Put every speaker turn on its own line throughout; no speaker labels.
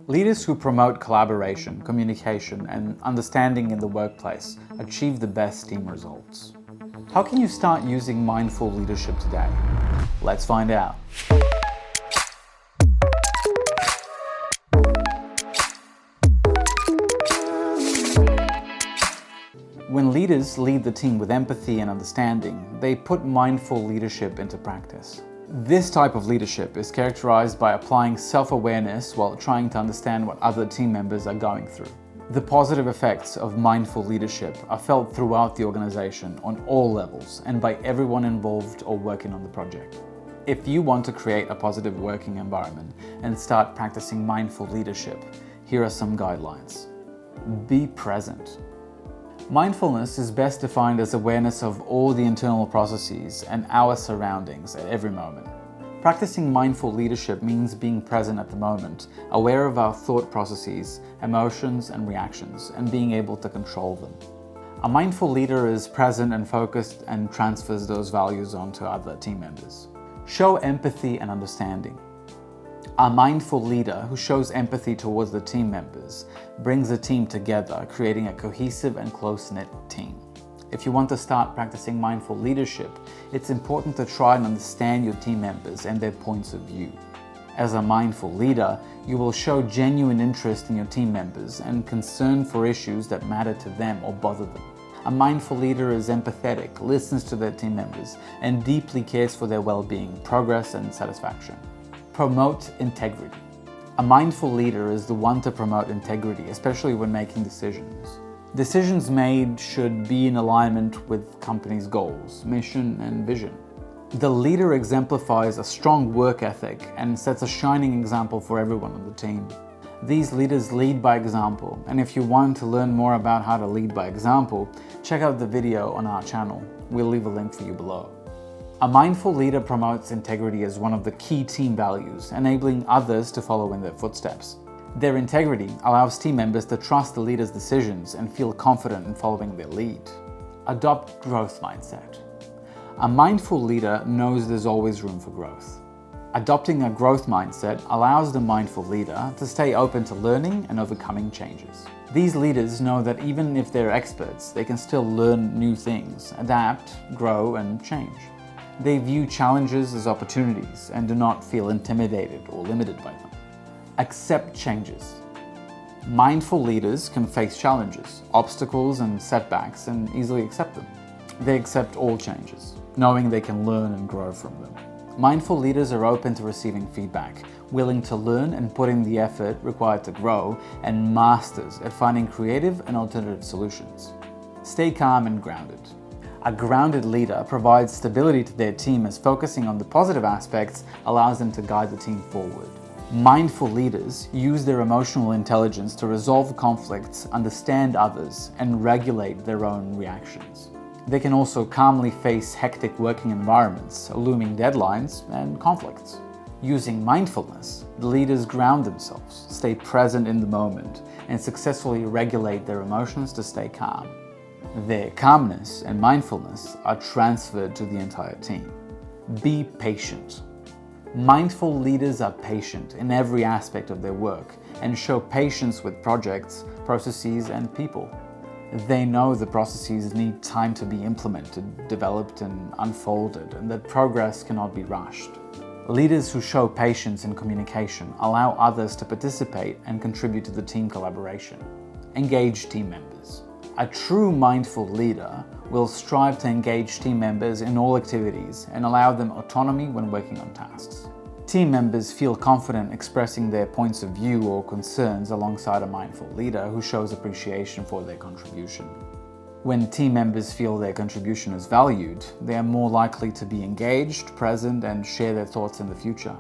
Leaders who promote collaboration, communication, and understanding in the workplace achieve the best team results. How can you start using mindful leadership today? Let's find out. When leaders lead the team with empathy and understanding, they put mindful leadership into practice. This type of leadership is characterized by applying self-awareness while trying to understand what other team members are going through. The positive effects of mindful leadership are felt throughout the organization on all levels and by everyone involved or working on the project. If you want to create a positive working environment and start practicing mindful leadership, here are some guidelines. Be present. Mindfulness is best defined as awareness of all the internal processes and our surroundings at every moment. Practicing mindful leadership means being present at the moment, aware of our thought processes, emotions, and reactions, and being able to control them. A mindful leader is present and focused and transfers those values onto other team members. Show empathy and understanding. A mindful leader who shows empathy towards the team members brings the team together, creating a cohesive and close-knit team. If you want to start practicing mindful leadership, it's important to try and understand your team members and their points of view. As a mindful leader, you will show genuine interest in your team members and concern for issues that matter to them or bother them. A mindful leader is empathetic, listens to their team members, and deeply cares for their well-being, progress, and satisfaction. Promote integrity. A mindful leader is the one to promote integrity, especially when making decisions. Decisions made should be in alignment with company's goals, mission, and vision. The leader exemplifies a strong work ethic and sets a shining example for everyone on the team. These leaders lead by example, and if you want to learn more about how to lead by example, check out the video on our channel. We'll leave a link for you below. A mindful leader promotes integrity as one of the key team values, enabling others to follow in their footsteps. Their integrity allows team members to trust the leader's decisions and feel confident in following their lead. Adopt growth mindset. A mindful leader knows there's always room for growth. Adopting a growth mindset allows the mindful leader to stay open to learning and overcoming changes. These leaders know that even if they're experts, they can still learn new things, adapt, grow, and change. They view challenges as opportunities and do not feel intimidated or limited by them. Accept changes. Mindful leaders can face challenges, obstacles, and setbacks and easily accept them. They accept all changes, knowing they can learn and grow from them. Mindful leaders are open to receiving feedback, willing to learn and put in the effort required to grow, and masters at finding creative and alternative solutions. Stay calm and grounded. A grounded leader provides stability to their team as focusing on the positive aspects allows them to guide the team forward. Mindful leaders use their emotional intelligence to resolve conflicts, understand others, and regulate their own reactions. They can also calmly face hectic working environments, looming deadlines, and conflicts. Using mindfulness, the leaders ground themselves, stay present in the moment, and successfully regulate their emotions to stay calm. Their calmness and mindfulness are transferred to the entire team. Be patient. Mindful leaders are patient in every aspect of their work and show patience with projects, processes, and people. They know the processes need time to be implemented, developed, and unfolded, and that progress cannot be rushed. Leaders who show patience in communication allow others to participate and contribute to the team collaboration. Engage team members. A true mindful leader will strive to engage team members in all activities and allow them autonomy when working on tasks. Team members feel confident expressing their points of view or concerns alongside a mindful leader who shows appreciation for their contribution. When team members feel their contribution is valued, they are more likely to be engaged, present, and share their thoughts in the future.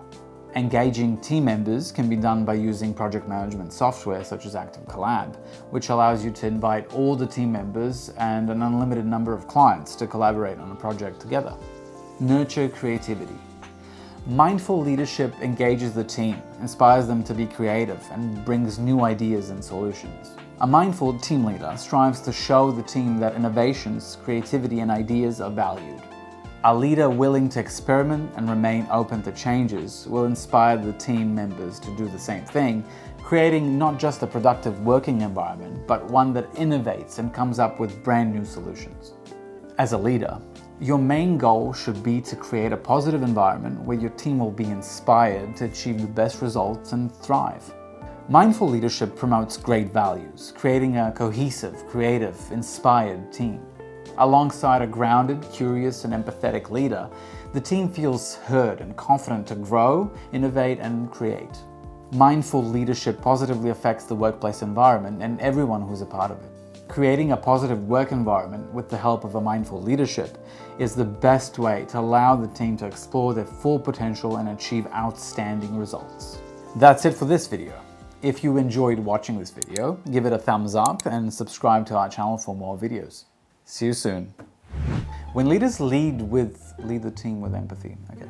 Engaging team members can be done by using project management software such as Active Collab, which allows you to invite all the team members and an unlimited number of clients to collaborate on a project together. Nurture creativity. Mindful leadership engages the team, inspires them to be creative, and brings new ideas and solutions. A mindful team leader strives to show the team that innovations, creativity, and ideas are valued. A leader willing to experiment and remain open to changes will inspire the team members to do the same thing, creating not just a productive working environment, but one that innovates and comes up with brand new solutions. As a leader, your main goal should be to create a positive environment where your team will be inspired to achieve the best results and thrive. Mindful leadership promotes great values, creating a cohesive, creative, inspired team. Alongside a grounded, curious, and empathetic leader, the team feels heard and confident to grow, innovate, and create. Mindful leadership positively affects the workplace environment and everyone who's a part of it. Creating a positive work environment with the help of a mindful leadership is the best way to allow the team to explore their full potential and achieve outstanding results. That's it for this video. If you enjoyed watching this video, give it a thumbs up and subscribe to our channel for more videos. See you soon. When leaders lead the team with empathy. Okay.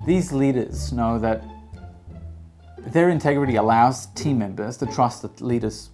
These leaders know that their integrity allows team members to trust the leaders.